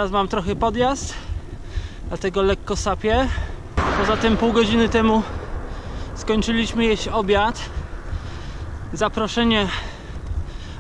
Teraz mam trochę podjazd, dlatego lekko sapię. Poza tym pół godziny temu skończyliśmy jeść obiad. Zaproszenie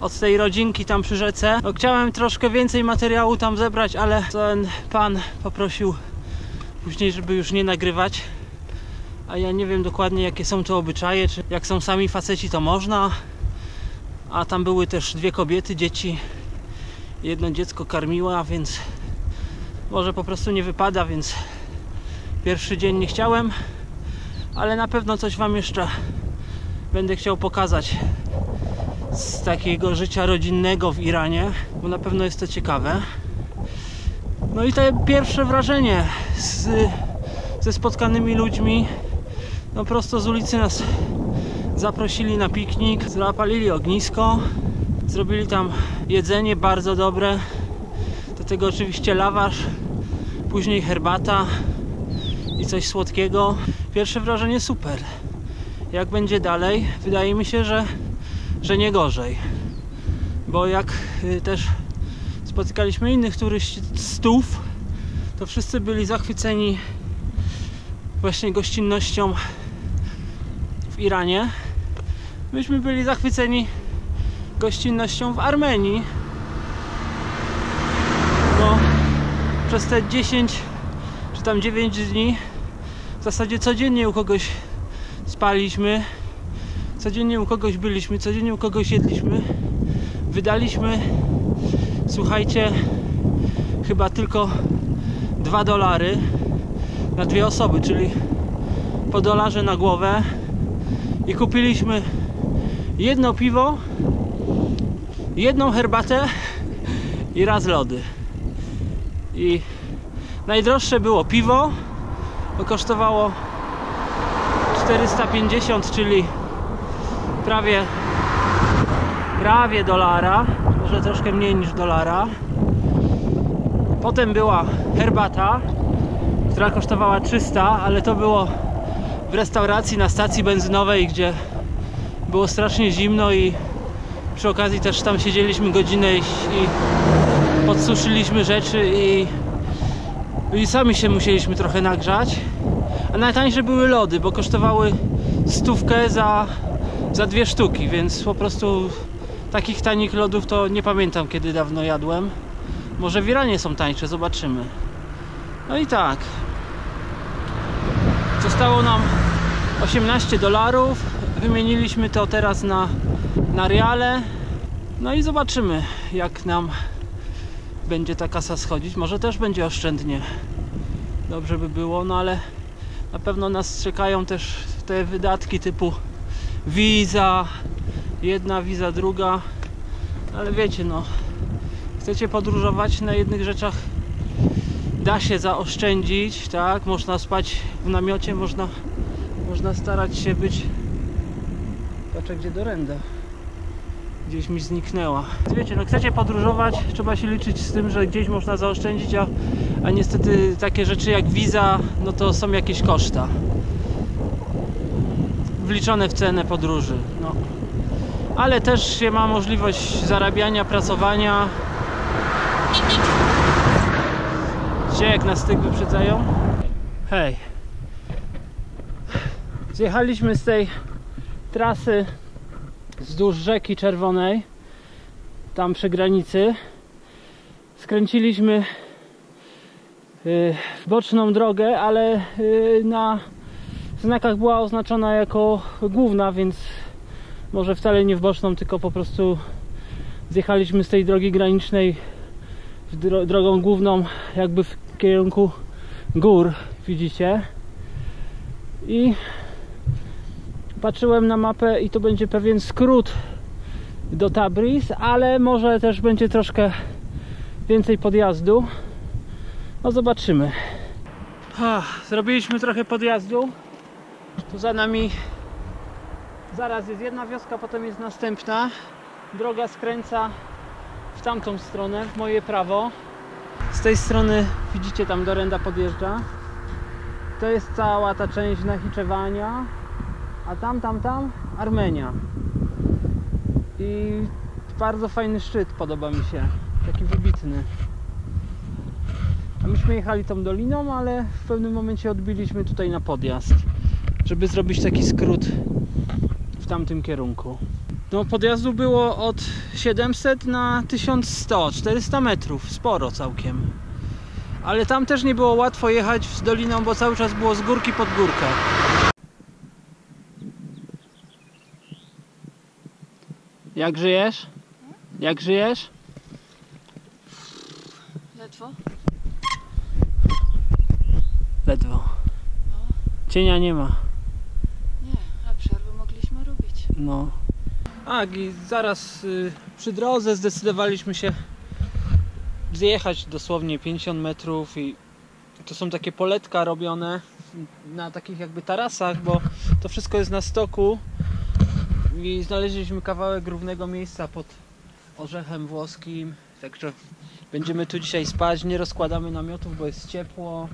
od tej rodzinki tam przy rzece. No, chciałem troszkę więcej materiału tam zebrać, ale ten pan poprosił później, żeby już nie nagrywać. A ja nie wiem dokładnie, jakie są to obyczaje, czy jak są sami faceci, to można. A tam były też dwie kobiety, dzieci. Jedno dziecko karmiła, więc może po prostu nie wypada, więc pierwszy dzień nie chciałem. Ale na pewno coś wam jeszcze będę chciał pokazać z takiego życia rodzinnego w Iranie, bo na pewno jest to ciekawe. No i to pierwsze wrażenie ze spotkanymi ludźmi. No prosto z ulicy nas zaprosili na piknik, zapalili ognisko, zrobili tam jedzenie bardzo dobre, do tego oczywiście lawasz, później herbata i coś słodkiego. Pierwsze wrażenie super. Jak będzie dalej? Wydaje mi się, że nie gorzej, bo jak też spotykaliśmy innych turystów, to wszyscy byli zachwyceni właśnie gościnnością w Iranie. Myśmy byli zachwyceni gościnnością w Armenii, bo przez te 10 czy tam 9 dni w zasadzie codziennie u kogoś spaliśmy, codziennie u kogoś byliśmy, codziennie u kogoś jedliśmy. Wydaliśmy, słuchajcie, chyba tylko $2 na 2 osoby, czyli po $1 na głowę, i kupiliśmy jedno piwo, jedną herbatę i raz lody. I najdroższe było piwo, to kosztowało 450, czyli prawie $1, może troszkę mniej niż $1. Potem była herbata, która kosztowała 300, ale to było w restauracji na stacji benzynowej, gdzie było strasznie zimno i przy okazji też tam siedzieliśmy godzinę i podsuszyliśmy rzeczy i sami się musieliśmy trochę nagrzać. A najtańsze były lody, bo kosztowały 100 za 2 sztuki, więc po prostu takich tanich lodów to nie pamiętam, kiedy dawno jadłem. Może w Iranie są tańsze, zobaczymy. No i tak, zostało nam $18. Wymieniliśmy to teraz na riale. No i zobaczymy, jak nam będzie ta kasa schodzić. Może też będzie oszczędnie. Dobrze by było, no ale na pewno nas czekają też te wydatki typu wiza, jedna wiza, druga. Ale wiecie, no, chcecie podróżować, na jednych rzeczach da się zaoszczędzić, tak? Można spać w namiocie, można starać się być... Patrzę, gdzie Dorenda. Gdzieś mi zniknęła. Wiecie, no, chcecie podróżować, trzeba się liczyć z tym, że gdzieś można zaoszczędzić, a niestety takie rzeczy jak wiza, no to są jakieś koszta wliczone w cenę podróży. No. Ale też się ma możliwość zarabiania, pracowania. Gdzie jak nas tych wyprzedzają? Hej, zjechaliśmy z tej trasy wzdłuż rzeki Czerwonej, tam przy granicy. Skręciliśmy w boczną drogę, ale na znakach była oznaczona jako główna, więc może wcale nie w boczną, tylko po prostu zjechaliśmy z tej drogi granicznej drogą główną, jakby w kierunku gór, widzicie. I patrzyłem na mapę i to będzie pewien skrót do Tabriz, ale może też będzie troszkę więcej podjazdu. No zobaczymy. Zrobiliśmy trochę podjazdu. Tu za nami zaraz jest jedna wioska, potem jest następna. Droga skręca w tamtą stronę, w moje prawo. Z tej strony widzicie, tam Dorenda podjeżdża. To jest cała ta część Nachiczewania, a tam Armenia. I bardzo fajny szczyt, podoba mi się, taki wybitny. A myśmy jechali tą doliną, ale w pewnym momencie odbiliśmy tutaj na podjazd, żeby zrobić taki skrót w tamtym kierunku. No podjazdu było od 700 na 1100, 400 metrów, sporo całkiem. Ale tam też nie było łatwo jechać z doliną, bo cały czas było z górki pod górkę. Jak żyjesz? Jak żyjesz? Ledwo. Ledwo. No. Cienia nie ma. Nie, a przerwy mogliśmy robić. No. I zaraz przy drodze zdecydowaliśmy się zjechać dosłownie 50 metrów i to są takie poletka robione na takich jakby tarasach, bo to wszystko jest na stoku i znaleźliśmy kawałek równego miejsca pod orzechem włoskim, także będziemy tu dzisiaj spać, nie rozkładamy namiotów, bo jest ciepło,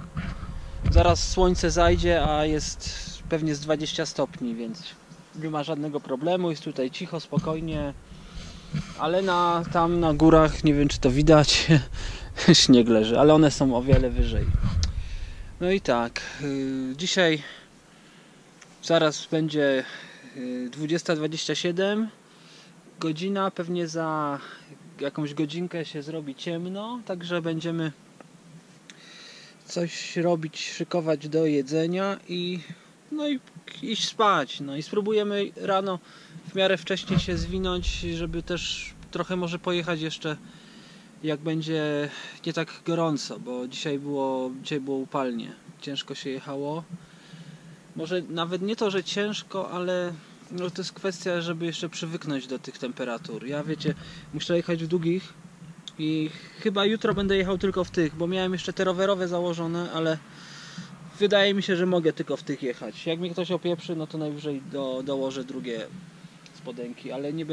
zaraz słońce zajdzie, a jest pewnie z 20 stopni, więc nie ma żadnego problemu, jest tutaj cicho, spokojnie, ale tam na górach, nie wiem czy to widać, śnieg leży, ale one są o wiele wyżej. No i tak, dzisiaj zaraz będzie 20:27, godzina, pewnie za jakąś godzinkę się zrobi ciemno, także będziemy coś robić, szykować do jedzenia i iść spać. No i spróbujemy rano w miarę wcześnie się zwinąć, żeby też trochę może pojechać jeszcze, jak będzie nie tak gorąco, bo dzisiaj było upalnie, ciężko się jechało. Może nawet nie to, że ciężko, ale no to jest kwestia, żeby jeszcze przywyknąć do tych temperatur. Ja wiecie, muszę jechać w długich i chyba jutro będę jechał tylko w tych, bo miałem jeszcze te rowerowe założone, ale wydaje mi się, że mogę tylko w tych jechać. Jak mi ktoś opieprzy, no to najwyżej dołożę drugie spodenki, ale nie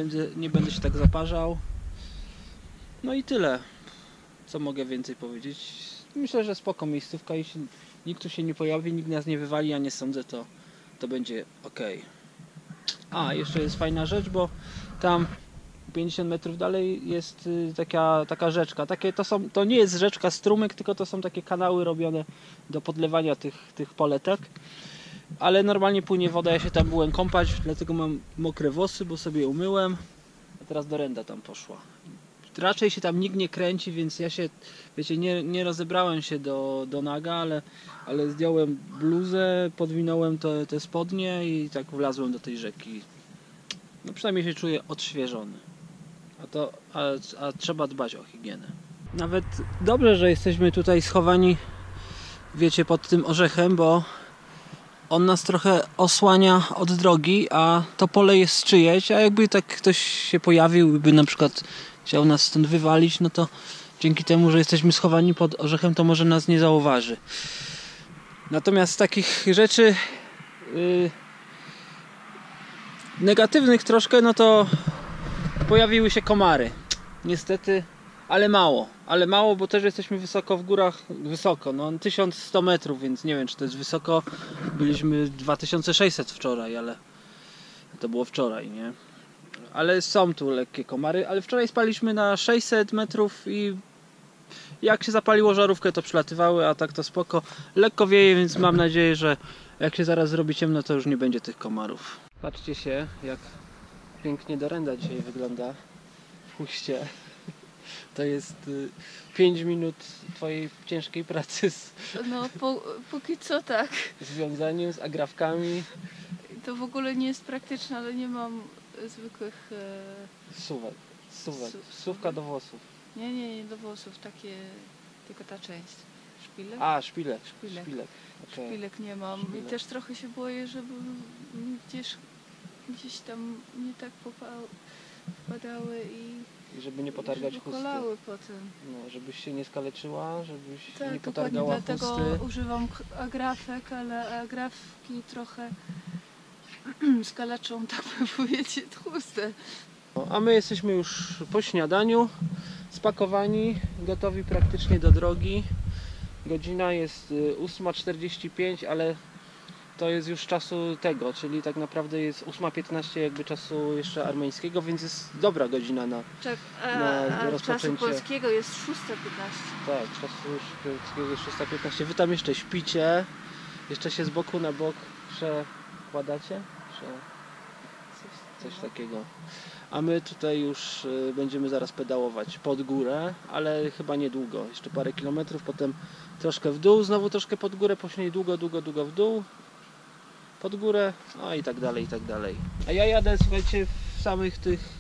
będę się tak zaparzał. No i tyle. Co mogę więcej powiedzieć? Myślę, że spoko miejscówka, jeśli nikt tu się nie pojawi, nikt nas nie wywali, ja nie sądzę, to będzie ok. Jeszcze jest fajna rzecz, bo tam 50 metrów dalej jest taka rzeczka. To nie jest rzeczka, strumyk, tylko to są takie kanały robione do podlewania tych poletek. Ale normalnie płynie woda, ja się tam byłem kąpać, dlatego mam mokre włosy, bo sobie umyłem. A teraz dorenda tam poszła. Raczej się tam nikt nie kręci, więc ja się, wiecie, nie rozebrałem się do naga, ale zdjąłem bluzę, podwinąłem te spodnie i tak wlazłem do tej rzeki. No przynajmniej się czuję odświeżony. A trzeba dbać o higienę. Nawet dobrze, że jesteśmy tutaj schowani, wiecie, pod tym orzechem, bo on nas trochę osłania od drogi, a to pole jest czyjeś, a jakby tak ktoś się pojawił, by na przykład chciał nas stąd wywalić, no to dzięki temu, że jesteśmy schowani pod orzechem, to może nas nie zauważy. Natomiast z takich rzeczy negatywnych troszkę, no to pojawiły się komary. Niestety, ale mało, bo też jesteśmy wysoko w górach, no 1100 metrów, więc nie wiem, czy to jest wysoko. Byliśmy 2600 wczoraj, ale to było wczoraj, nie? Ale są tu lekkie komary, ale wczoraj spaliśmy na 600 metrów i jak się zapaliło żarówkę, to przylatywały, a tak to spoko. Lekko wieje, więc mam nadzieję, że jak się zaraz zrobi ciemno, to już nie będzie tych komarów. Patrzcie się, jak pięknie dorenda dzisiaj wygląda w Huście. To jest 5 minut twojej ciężkiej pracy No póki co tak. z wiązaniem, z agrafkami. To w ogóle nie jest praktyczne, ale nie mam zwykłych... Suwek. Suwka do włosów. Nie do włosów, tylko ta część. Szpilek? Szpilek. Okay. Szpilek nie mam. I też trochę się boję, żeby gdzieś tam nie tak wpadały i żeby nie potargać chusty. Kolały potem. No, żebyś się nie skaleczyła, żebyś tak, nie potargała chusty. Dlatego używam agrafek, ale agrafki trochę skaleczą, tak bym powiedzieć, chustę. No, a my jesteśmy już po śniadaniu, spakowani, gotowi praktycznie do drogi. Godzina jest 8:45, ale to jest już czasu tego, czyli tak naprawdę jest 8:15 jakby czasu jeszcze armeńskiego, więc jest dobra godzina na A rozpoczęcie. czasu polskiego jest 6:15. Tak, czasu polskiego jest 6:15. Wy tam jeszcze śpicie, jeszcze się z boku na bok przekładacie? Coś takiego. A my tutaj już będziemy zaraz pedałować pod górę, ale chyba niedługo. Jeszcze parę kilometrów, potem troszkę w dół, znowu troszkę pod górę, później długo w dół, pod górę, no i tak dalej, i tak dalej. A ja jadę, słuchajcie, w samych tych,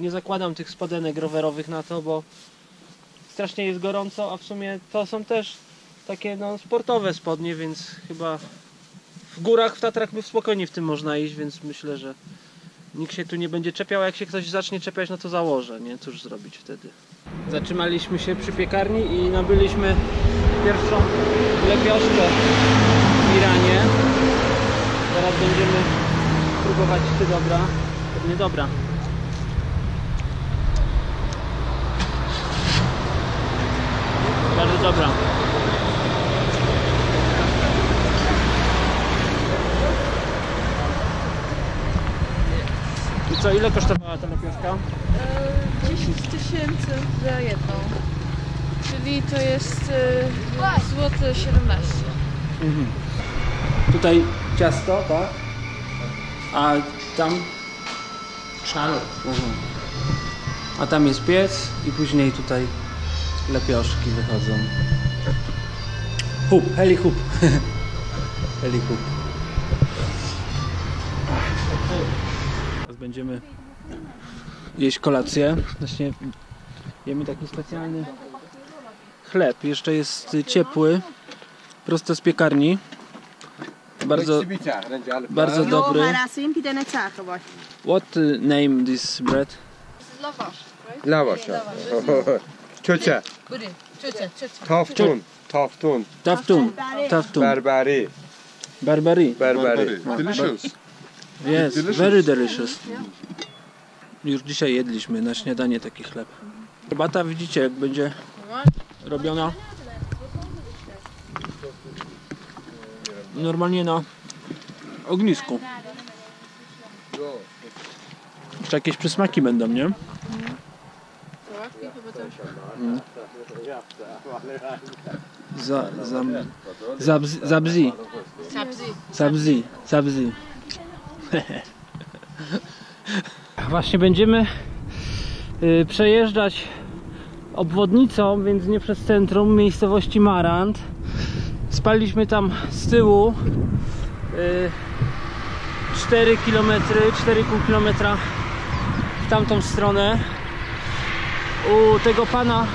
nie zakładam tych spodenek rowerowych na to, bo strasznie jest gorąco, a w sumie to są też takie no, sportowe spodnie, więc chyba w górach, w Tatrach spokojnie w tym można iść, więc myślę, że nikt się tu nie będzie czepiał, a jak się ktoś zacznie czepiać, no to założę, nie? Cóż zrobić wtedy? Zatrzymaliśmy się przy piekarni i nabyliśmy pierwszą lepioszkę w Iranie. Teraz będziemy próbować, czy dobra, pewnie dobra. Bardzo dobra. I co, ile kosztowała ta lepioszka? 10 000 za jedną. Czyli to jest złoty 17. Mhm. Tutaj ciasto, tak? A tam? Szalo. A tam jest piec i później tutaj lepioszki wychodzą. Hub, heli hub. Heli hub. Teraz będziemy jeść kolację. Właśnie jemy taki specjalny chleb. Jeszcze jest ciepły. Prosto z piekarni. Bardzo dobry. What name this bread? Lavash. Çoça. Taftun. Taftun. Taftun. Taftun. Berberi. Barbary. Berberi. Delicious. Yes, very delicious. Już dzisiaj jedliśmy na śniadanie taki chleb. Herbata widzicie jak będzie robiona normalnie na ognisku. Jeszcze jakieś przysmaki będą, nie? Sabzi. Właśnie będziemy przejeżdżać obwodnicą, więc nie przez centrum miejscowości Marand. Spaliśmy tam z tyłu 4 km, 4,5 km w tamtą stronę. U tego pana,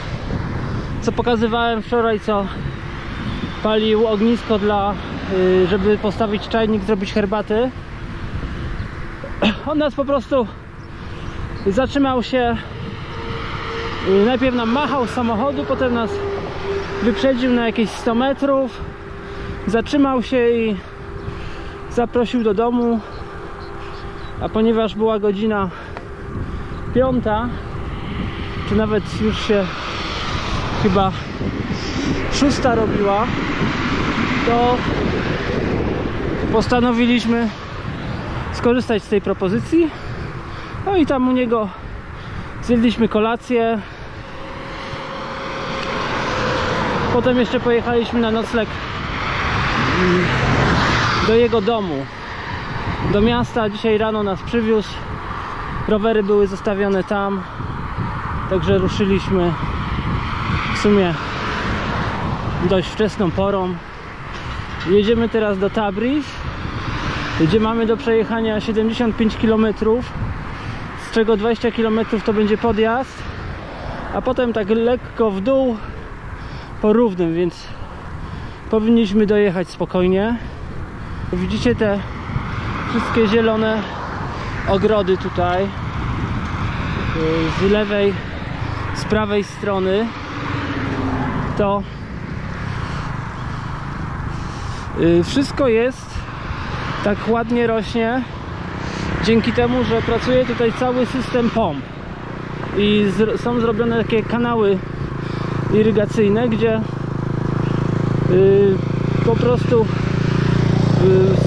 co pokazywałem wczoraj, co palił ognisko dla, żeby postawić czajnik, zrobić herbaty. On nas po prostu zatrzymał się, najpierw nam machał z samochodu, potem nas wyprzedził na jakieś 100 metrów, zatrzymał się i zaprosił do domu, a ponieważ była godzina 5, czy nawet już się chyba 6 robiła, to postanowiliśmy skorzystać z tej propozycji. No i tam u niego zjedliśmy kolację. Potem jeszcze pojechaliśmy na nocleg do jego domu, do miasta. Dzisiaj rano nas przywiózł. Rowery były zostawione tam, także ruszyliśmy w sumie dość wczesną porą. Jedziemy teraz do Tabriz, gdzie mamy do przejechania 75 km, z czego 20 km to będzie podjazd, a potem tak lekko w dół po równym, więc powinniśmy dojechać spokojnie. Widzicie te wszystkie zielone ogrody tutaj z lewej, z prawej strony. To wszystko jest tak ładnie rośnie dzięki temu, że pracuje tutaj cały system pomp i są zrobione takie kanały irygacyjne, gdzie po prostu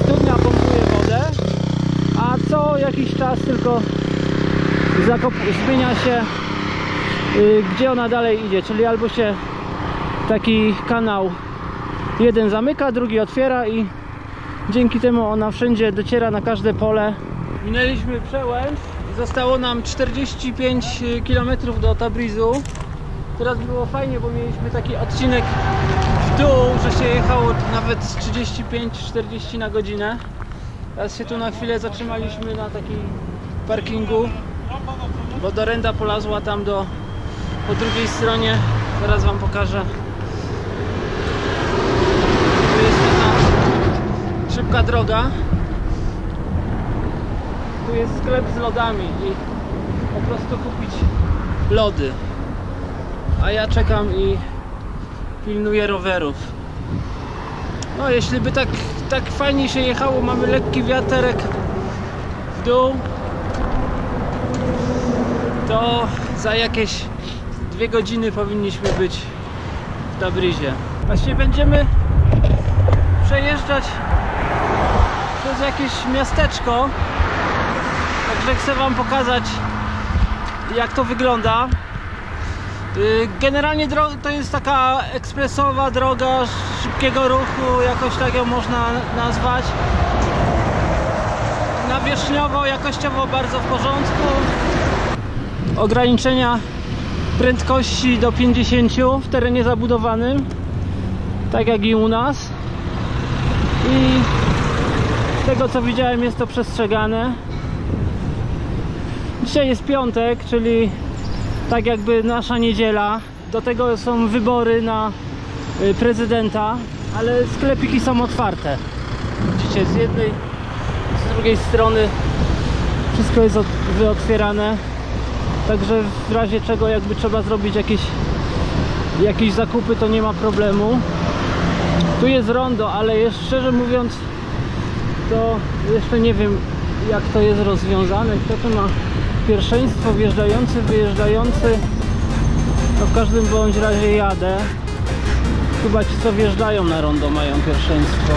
studnia pompuje wodę, a co jakiś czas tylko zmienia się, gdzie ona dalej idzie, czyli albo się taki kanał jeden zamyka, drugi otwiera i dzięki temu ona wszędzie dociera, na każde pole. Minęliśmy Przełęcz, zostało nam 45 km do Tabrizu. Teraz było fajnie, bo mieliśmy taki odcinek w dół, że się jechało nawet 35-40 na godzinę. Teraz się tu na chwilę zatrzymaliśmy na takim parkingu, bo Dorenda polazła tam po drugiej stronie. Zaraz wam pokażę. Tu jest taka szybka droga. Tu jest sklep z lodami i po prostu kupić lody. A ja czekam i pilnuję rowerów. No jeśli by tak fajnie się jechało, mamy lekki wiaterek w dół, to za jakieś 2 godziny powinniśmy być w Tabrizie. Właśnie będziemy przejeżdżać przez jakieś miasteczko, także chcę wam pokazać, jak to wygląda. Generalnie to jest taka ekspresowa droga szybkiego ruchu, jakoś tak ją można nazwać. Nawierzchniowo, jakościowo bardzo w porządku. Ograniczenia prędkości do 50 w terenie zabudowanym, tak jak i u nas. I z tego co widziałem, jest to przestrzegane. Dzisiaj jest piątek, czyli tak jakby nasza niedziela. Do tego są wybory na prezydenta, ale sklepiki są otwarte. Widzicie, z jednej, z drugiej strony wszystko jest wyotwierane. Także w razie czego jakby trzeba zrobić jakieś zakupy, to nie ma problemu. Tu jest rondo, ale szczerze mówiąc to jeszcze nie wiem, jak to jest rozwiązane, kto tu ma pierwszeństwo, wjeżdżający, wyjeżdżający. No w każdym bądź razie jadę. Chyba ci co wjeżdżają na rondo mają pierwszeństwo,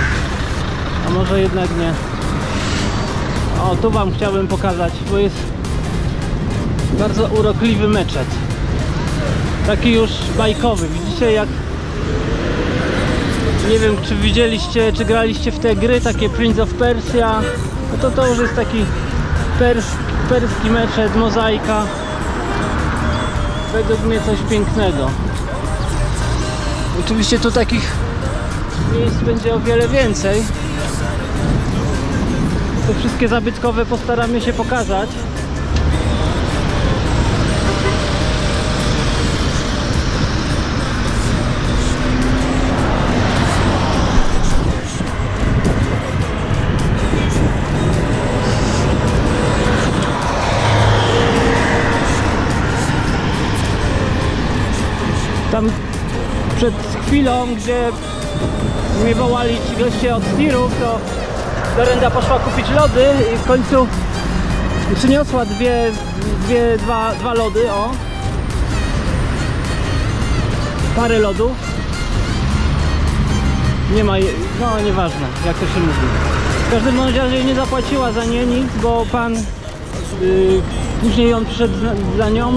a może jednak nie. O, tu wam chciałbym pokazać, bo jest bardzo urokliwy meczet. Taki już bajkowy. Widzicie, jak... Nie wiem, czy widzieliście, czy graliście w te gry, takie Prince of Persia. No to już jest taki perski meczet, mozaika. Według mnie coś pięknego. Oczywiście tu takich miejsc będzie o wiele więcej. Te wszystkie zabytkowe postaramy się pokazać. Tam przed chwilą, gdzie mnie wołali ci goście od tirów, to Dorenda poszła kupić lody i w końcu przyniosła dwa lody, o. Parę lodów. Nie ma, no nieważne jak to się mówi. W każdym razie nie zapłaciła za nie nic, bo pan później on przyszedł za nią,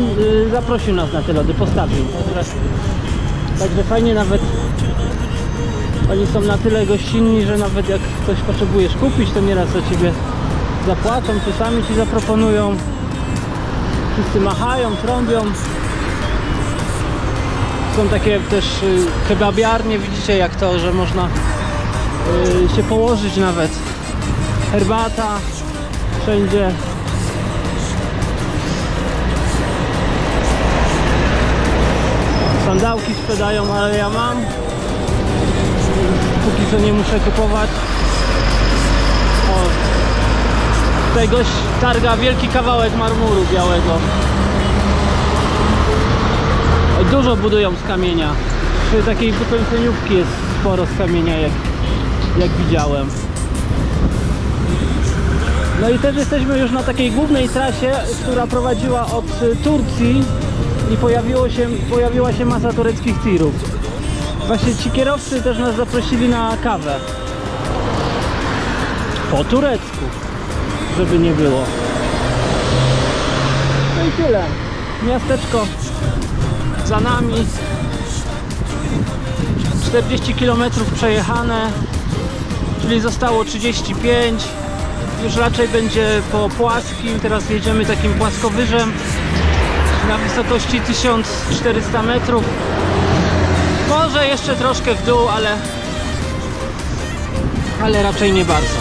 zaprosił nas na te lody, postawił. Także fajnie, nawet oni są na tyle gościnni, że nawet jak coś potrzebujesz kupić, to nieraz za ciebie zapłacą, czy sami ci zaproponują. Wszyscy machają, trąbią. Są takie też kebabiarnie, widzicie jak to, że można się położyć nawet. Herbata wszędzie. Sandałki sprzedają, ale ja mam. Póki co nie muszę kupować. O, tutaj gość targa wielki kawałek marmuru białego. Dużo budują z kamienia. Przy takiej wykończeniówki jest sporo z kamienia, jak widziałem. No i też jesteśmy już na takiej głównej trasie, która prowadziła od Turcji i pojawiła się masa tureckich tirów. Właśnie ci kierowcy też nas zaprosili na kawę. Po turecku, żeby nie było. No i tyle. Miasteczko za nami. 40 km przejechane, czyli zostało 35. Już raczej będzie po płaskim. Teraz jedziemy takim płaskowyżem na wysokości 1400 metrów. Może jeszcze troszkę w dół, ale raczej nie bardzo.